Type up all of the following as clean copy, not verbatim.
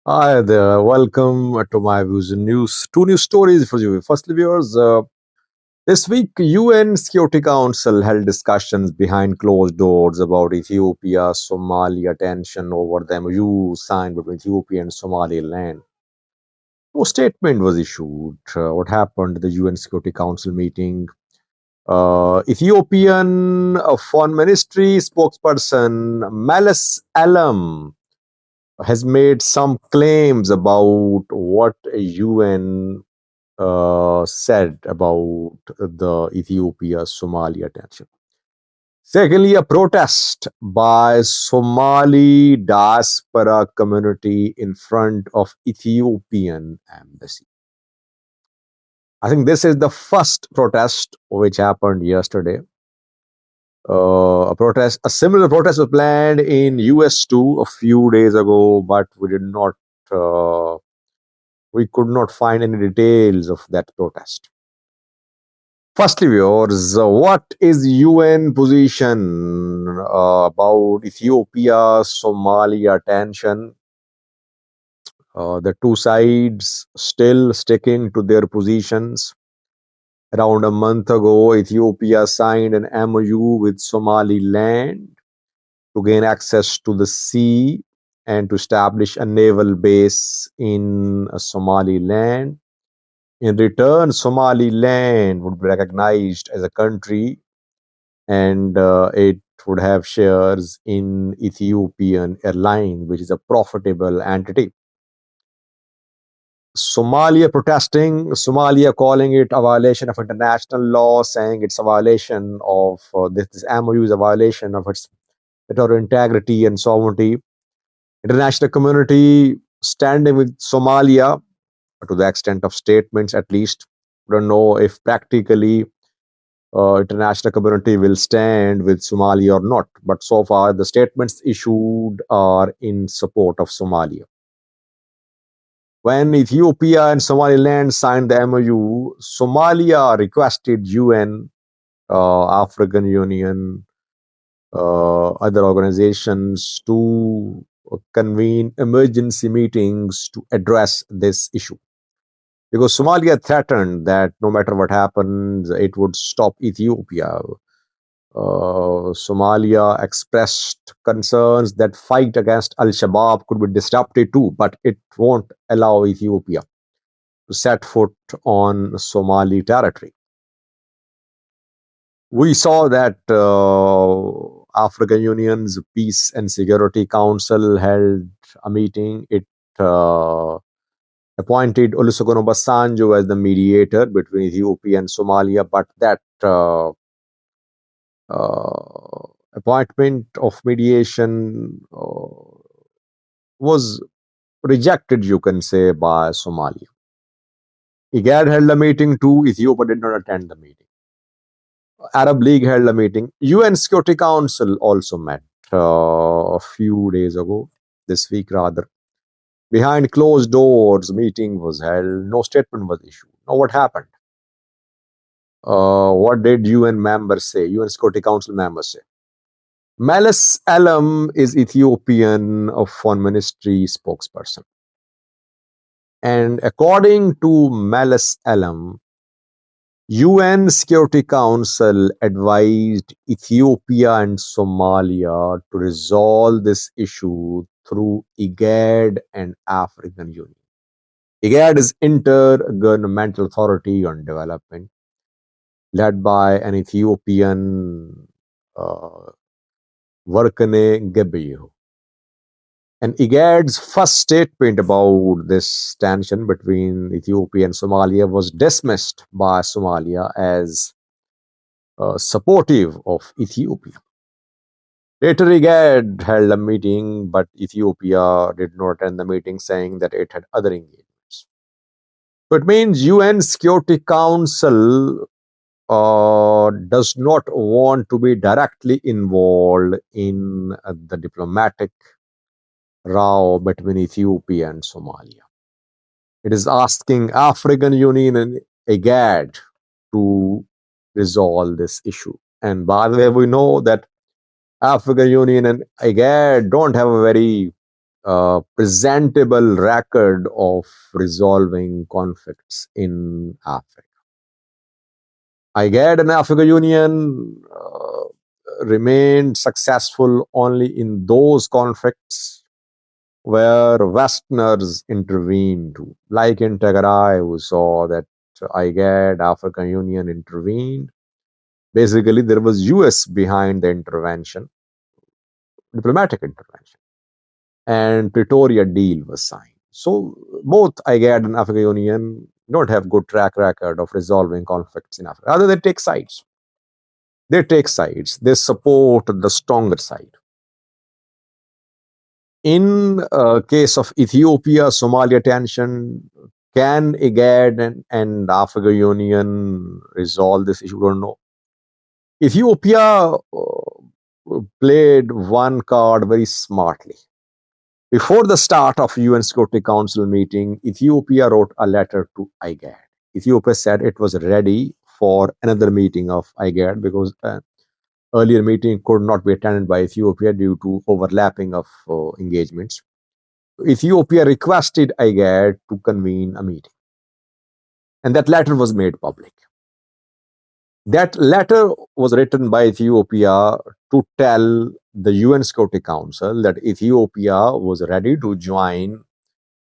Hi there, welcome to my views and news. Two news stories for you. Firstly, viewers, this week UN Security Council held discussions behind closed doors about Ethiopia, Somalia tension over the MOU signed between Ethiopia and Somaliland. No statement was issued. What happened at the UN Security Council meeting? Ethiopian Foreign Ministry spokesperson Meles Alam has made some claims about what UN said about the Ethiopia Somalia tension. Secondly, a protest by Somali diaspora community in front of Ethiopian embassy. I think this is the first protest which happened yesterday. A similar protest was planned in US too a few days ago, but we could not find any details of that protest. Firstly, viewers, what is UN position about Ethiopia Somalia tension? The two sides still sticking to their positions. Around a month ago, Ethiopia signed an MOU with Somaliland to gain access to the sea and to establish a naval base in Somaliland. In return, Somaliland would be recognized as a country and it would have shares in Ethiopian Airline, which is a profitable entity. Somalia protesting, Somalia calling it a violation of international law, saying it's a violation of this MOU is a violation of its territorial integrity and sovereignty. International community standing with Somalia to the extent of statements, at least. We don't know if practically international community will stand with Somalia or not. But so far, the statements issued are in support of Somalia. When Ethiopia and Somaliland signed the MOU, Somalia requested UN, African Union, other organizations to convene emergency meetings to address this issue. Because Somalia threatened that no matter what happens, it would stop Ethiopia. Somalia expressed concerns that fight against Al-Shabaab could be disrupted too, but it won't allow Ethiopia to set foot on Somali territory. We saw that African Union's Peace and Security Council held a meeting. It appointed Olusegun Obasanjo as the mediator between Ethiopia and Somalia, but that appointment of mediation was rejected, you can say, by Somalia. IGAD held a meeting too. Ethiopia did not attend the meeting. Arab League held a meeting. UN Security Council also met a few days ago, this week rather. Behind closed doors, meeting was held. No statement was issued. Now, what happened? What did UN members say? UN Security Council members say? Meles Alam is Ethiopian Foreign Ministry spokesperson. And according to Meles Alam, UN Security Council advised Ethiopia and Somalia to resolve this issue through IGAD and African Union. IGAD is Intergovernmental Authority on Development, led by an Ethiopian Workene Gebeyehu. And IGAD's first statement about this tension between Ethiopia and Somalia was dismissed by Somalia as supportive of Ethiopia. Later, IGAD held a meeting, but Ethiopia did not attend the meeting, saying that it had other engagements. So it means UN Security Council does not want to be directly involved in the diplomatic row between Ethiopia and Somalia. It is asking African Union and IGAD to resolve this issue. And by the way, we know that African Union and IGAD don't have a very presentable record of resolving conflicts in Africa. IGAD and African Union remained successful only in those conflicts where Westerners intervened. Like in Tigray, we saw that IGAD, African Union intervened. Basically, there was US behind the intervention, diplomatic intervention, and Pretoria deal was signed. So both IGAD and African Union don't have good track record of resolving conflicts in Africa. Rather, they take sides. They take sides. They support the stronger side. In case of Ethiopia, Somalia tension, can IGAD and African Union resolve this issue? We don't know. Ethiopia played one card very smartly. Before the start of UN Security Council meeting, Ethiopia wrote a letter to IGAD. Ethiopia said it was ready for another meeting of IGAD because earlier meeting could not be attended by Ethiopia due to overlapping of engagements. Ethiopia requested IGAD to convene a meeting. And that letter was made public. That letter was written by Ethiopia to tell the UN Security Council that Ethiopia was ready to join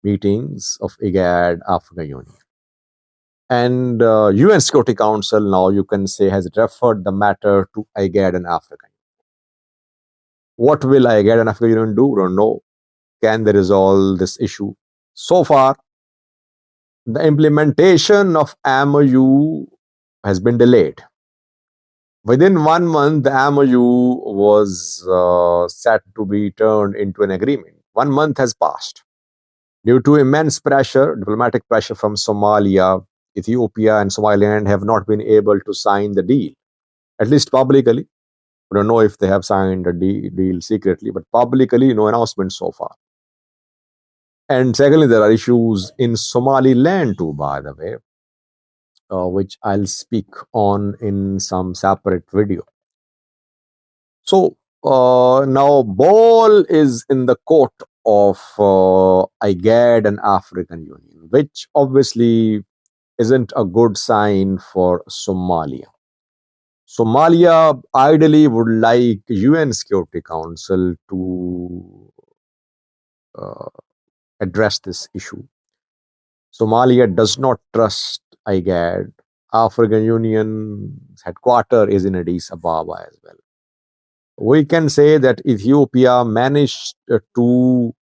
meetings of IGAD, African Union. And UN Security Council now, you can say, has referred the matter to IGAD and African Union. What will IGAD and African Union do? We don't know. Can they resolve this issue? So far, the implementation of MOU has been delayed. Within 1 month, the MOU was set to be turned into an agreement. 1 month has passed. Due to immense pressure, diplomatic pressure from Somalia, Ethiopia and Somaliland have not been able to sign the deal, at least publicly. We don't know if they have signed a deal secretly, but publicly, no announcement so far. And secondly, there are issues in Somaliland too, by the way, which I'll speak on in some separate video. So now ball is in the court of IGAD and African Union, which obviously isn't a good sign for Somalia. Somalia ideally would like UN Security Council to address this issue. Somalia does not trust IGAD. African Union's headquarters is in Addis Ababa as well. We can say that Ethiopia managed to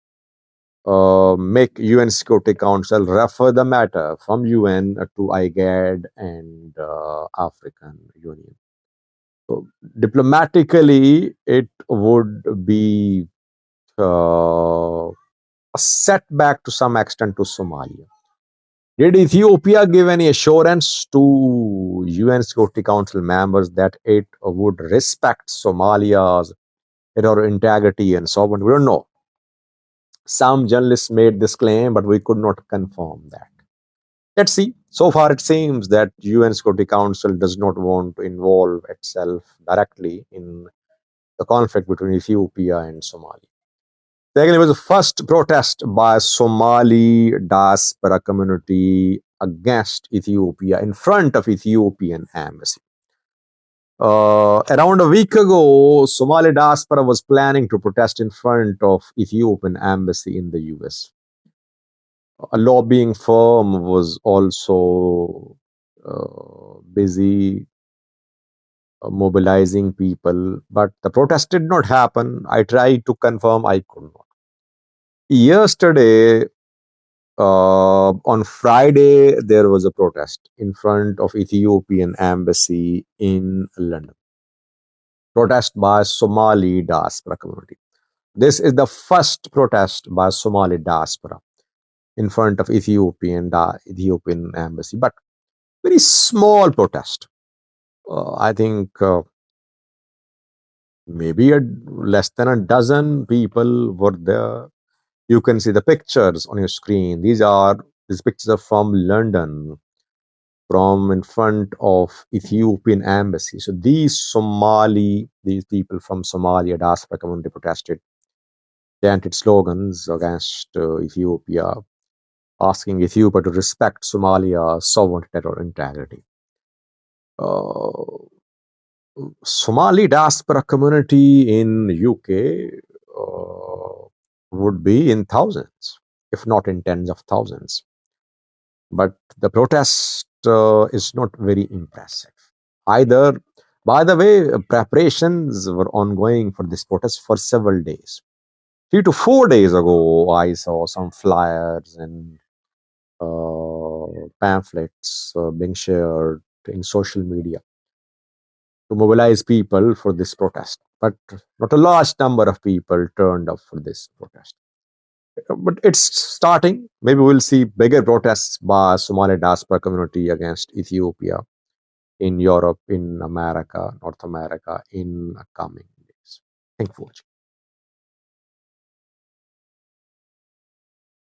make UN Security Council refer the matter from UN to IGAD and African Union. So diplomatically, it would be a setback to some extent to Somalia. Did Ethiopia give any assurance to UN Security Council members that it would respect Somalia's integrity and sovereignty? We don't know. Some journalists made this claim, but we could not confirm that. Let's see. So far, it seems that UN Security Council does not want to involve itself directly in the conflict between Ethiopia and Somalia. Second, it was the first protest by Somali diaspora community against Ethiopia in front of Ethiopian embassy. Around a week ago, Somali diaspora was planning to protest in front of Ethiopian embassy in the US. A lobbying firm was also busy mobilizing people, but the protest did not happen. I tried to confirm, I could not. Yesterday, on Friday, there was a protest in front of Ethiopian embassy in London. Protest by Somali diaspora community. This is the first protest by Somali diaspora in front of Ethiopian embassy, but very small protest. I think maybe less than a dozen people were there. You can see the pictures on your screen. These pictures are from London, from in front of Ethiopian embassy. So these people from Somalia diaspora community protested. chanted slogans against Ethiopia, asking Ethiopia to respect Somalia's sovereignty or integrity. Somali diaspora community in UK would be in thousands, if not in tens of thousands. But the protest is not very impressive. Either, by the way, preparations were ongoing for this protest for several days. 3 to 4 days ago, I saw some flyers and pamphlets being shared in social media to mobilize people for this protest. But not a large number of people turned up for this protest. But it's starting. Maybe we'll see bigger protests by Somali diaspora community against Ethiopia in Europe, in America, North America in coming days. Thank you for watching.